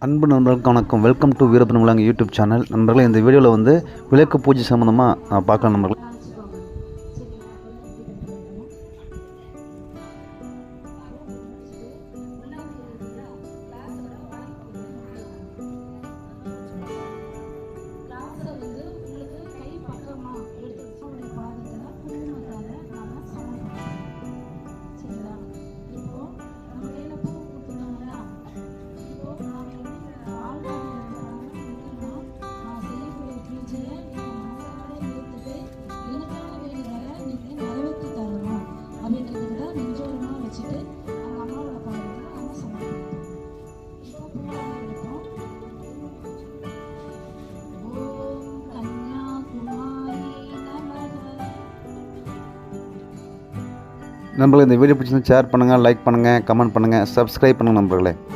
அன்பு நண்பர்களுக்கு வணக்கம். Welcome to Veerappan Vilang YouTube channel. நண்பர்களே, இந்த வீடியோவில் வந்து விளக்கு பூஜை சம்மந்தமாக பார்க்கலாம் நண்பர்கள். நண்பர்களே, இந்த வீடியோ பிடிச்சிருந்தா ஷேர் பண்ணுங்கள், லைக் பண்ணுங்கள், கமெண்ட் பண்ணுங்கள், சப்ஸ்கிரைப் பண்ணுங்கள் நண்பர்களே.